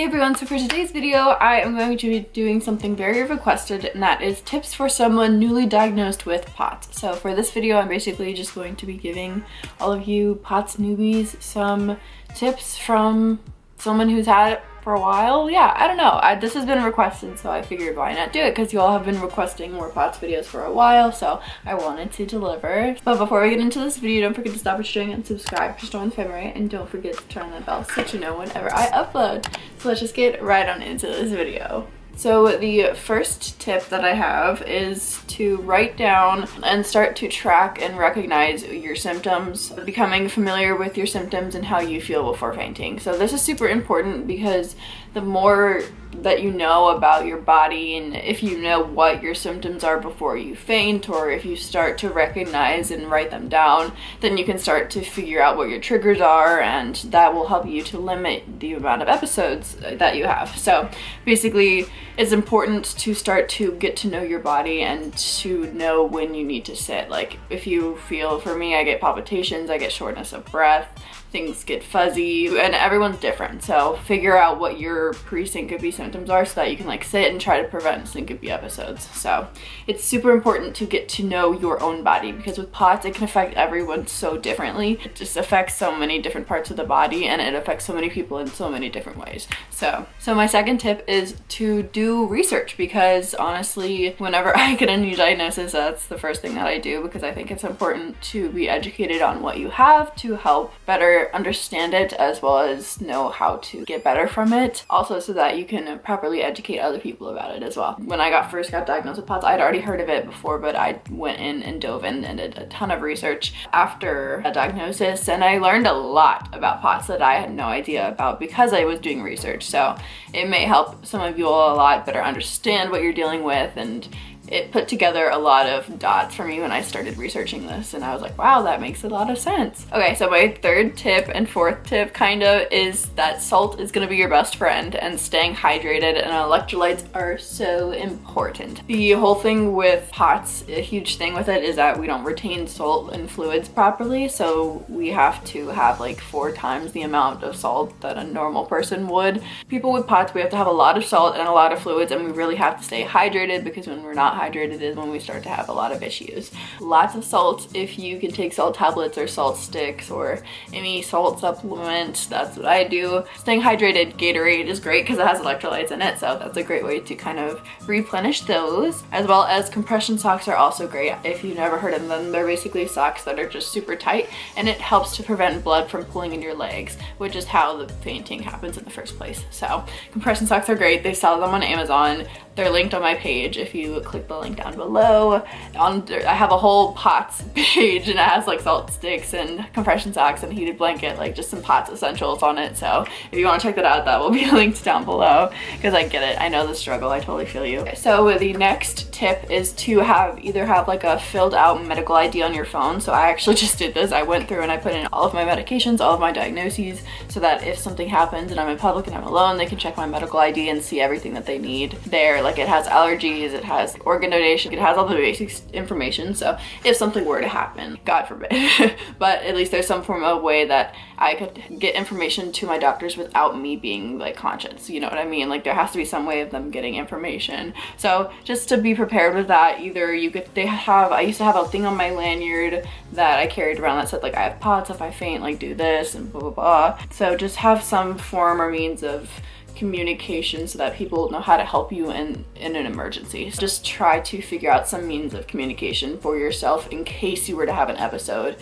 everyone, so for today's video I am going to be doing something very requested, and that is tips for someone newly diagnosed with POTS. So for this video I'm basically just going to be giving all of you POTS newbies some tips from someone who's had it for a while. Yeah, I don't know. This has been requested, so I figured why not do it, because you all have been requesting more POTS videos for a while, so I wanted to deliver. But before we get into this video, don't forget to stop what you're doing and subscribe to Famurray, and don't forget to turn on that bell so that you know whenever I upload. So let's just get right on into this video. So the first tip that I have is to write down and start to track and recognize your symptoms, becoming familiar with your symptoms and how you feel before fainting. So this is super important because the more that you know about your body, and if you know what your symptoms are before you faint, or if you start to recognize and write them down, then you can start to figure out what your triggers are, and that will help you to limit the amount of episodes that you have. So basically it's important to start to get to know your body and to know when you need to sit. Like if you feel, for me, I get palpitations, I get shortness of breath, things get fuzzy, and everyone's different. So figure out what your pre-syncope symptoms are so that you can like sit and try to prevent syncope episodes. So it's super important to get to know your own body, because with POTS it can affect everyone so differently. It just affects so many different parts of the body, and it affects so many people in so many different ways. So my second tip is to do research, because honestly whenever I get a new diagnosis, that's the first thing that I do, because I think it's important to be educated on what you have to help better understand it, as well as know how to get better from it, also so that you can properly educate other people about it as well. When I first got diagnosed with POTS, I'd already heard of it before, but I went in and dove in and did a ton of research after a diagnosis, and I learned a lot about POTS that I had no idea about because I was doing research. So it may help some of you all a lot better understand what you're dealing with, and it put together a lot of dots for me when I started researching this, and I was like, wow, that makes a lot of sense. Okay, so my third tip and fourth tip kind of is that salt is gonna be your best friend, and staying hydrated and electrolytes are so important. The whole thing with POTS, a huge thing with it is that we don't retain salt and fluids properly, so we have to have like 4 times the amount of salt that a normal person would. People with POTS, we have to have a lot of salt and a lot of fluids, and we really have to stay hydrated, because when we're not hydrated is when we start to have a lot of issues. Lots of salt. If you can take salt tablets or salt sticks or any salt supplements, that's what I do. Staying hydrated, Gatorade is great because it has electrolytes in it, so that's a great way to kind of replenish those. As well as compression socks are also great. If you've never heard of them, they're basically socks that are just super tight, and it helps to prevent blood from pooling in your legs, which is how the fainting happens in the first place. So compression socks are great. They sell them on Amazon. They're linked on my page if you click the link down below. I have a whole POTS page, and it has like salt sticks and compression socks and heated blanket, like just some POTS essentials on it. So if you want to check that out, that will be linked down below, because I get it. I know the struggle. I totally feel you. So the next tip is to either have like a filled out medical ID on your phone. So I actually just did this. I went through and I put in all of my medications, all of my diagnoses, so that if something happens and I'm in public and I'm alone, they can check my medical ID and see everything that they need there. Like it has allergies, it has organ donation, it has all the basic information, so if something were to happen, God forbid, but at least there's some form of way that I could get information to my doctors without me being like conscious, you know what I mean? Like there has to be some way of them getting information. So just to be prepared with that, either I used to have a thing on my lanyard that I carried around that said like, I have POTS, if I faint, like do this and blah blah blah. So just have some form or means of communication so that people know how to help you in an emergency. So just try to figure out some means of communication for yourself in case you were to have an episode,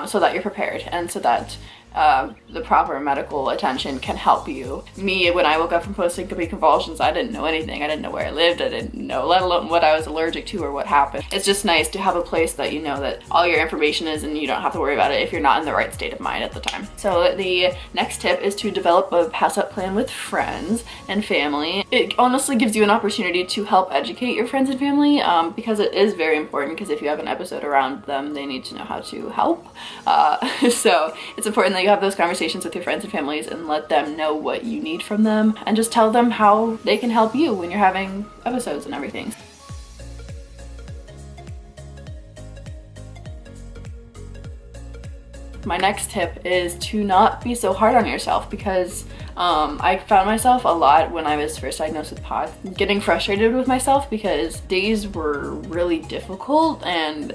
so that you're prepared and so that the proper medical attention can help you. Me, when I woke up from post-syncope convulsions, I didn't know anything. I didn't know where I lived. I didn't know, let alone what I was allergic to or what happened. It's just nice to have a place that you know that all your information is, and you don't have to worry about it if you're not in the right state of mind at the time. So the next tip is to develop a pass-up plan with friends and family. It honestly gives you an opportunity to help educate your friends and family, because it is very important, because if you have an episode around them, they need to know how to help. So it's important that you have those conversations with your friends and families and let them know what you need from them, and just tell them how they can help you when you're having episodes and everything. My next tip is to not be so hard on yourself, because I found myself a lot when I was first diagnosed with POTS getting frustrated with myself because days were really difficult and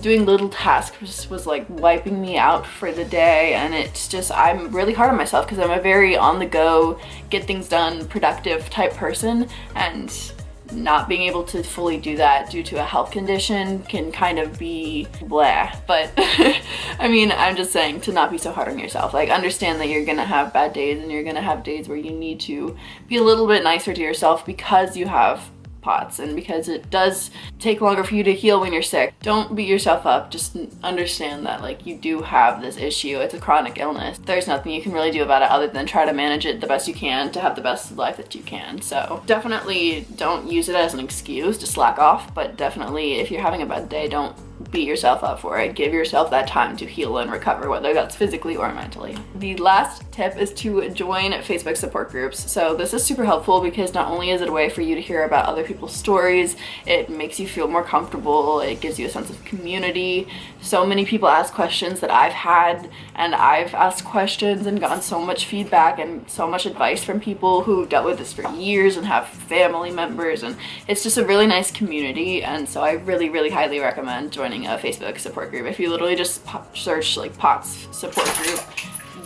doing little tasks was like wiping me out for the day, and it's just, I'm really hard on myself because I'm a very on the go, get things done, productive type person, and not being able to fully do that due to a health condition can kind of be blah. But I mean, I'm just saying to not be so hard on yourself. Like, understand that you're gonna have bad days and you're gonna have days where you need to be a little bit nicer to yourself because you have POTS and because it does take longer for you to heal when you're sick. Don't beat yourself up. Just understand that like you do have this issue. It's a chronic illness. There's nothing you can really do about it other than try to manage it the best you can to have the best life that you can. So definitely don't use it as an excuse to slack off, but definitely if you're having a bad day, don't beat yourself up for it. Give yourself that time to heal and recover, whether that's physically or mentally. The last tip is to join Facebook support groups. So this is super helpful because not only is it a way for you to hear about other people's stories, it makes you feel more comfortable, it gives you a sense of community. So many people ask questions that I've had, and I've asked questions and gotten so much feedback and so much advice from people who dealt with this for years and have family members, and it's just a really nice community. And so I really, really highly recommend joining a Facebook support group. If you literally just search like POTS support group,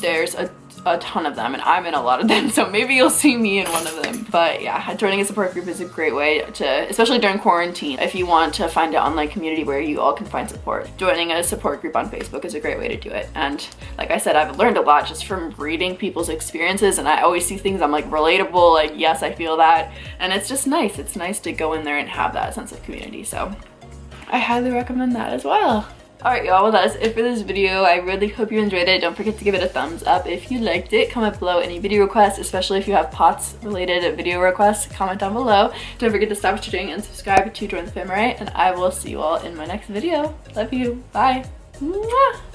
there's a ton of them, and I'm in a lot of them, so maybe you'll see me in one of them. But yeah, joining a support group is a great way to, especially during quarantine, if you want to find an online community where you all can find support. Joining a support group on Facebook is a great way to do it. And like I said, I've learned a lot just from reading people's experiences, and I always see things I'm like relatable, like yes, I feel that, and it's just nice. It's nice to go in there and have that sense of community, so I highly recommend that as well. Alright y'all, well that's it for this video. I really hope you enjoyed it. Don't forget to give it a thumbs up if you liked it. Comment below any video requests, especially if you have POTS related video requests. Comment down below. Don't forget to stop what you're doing and subscribe to join the Famurray, and I will see you all in my next video. Love you. Bye. Mwah!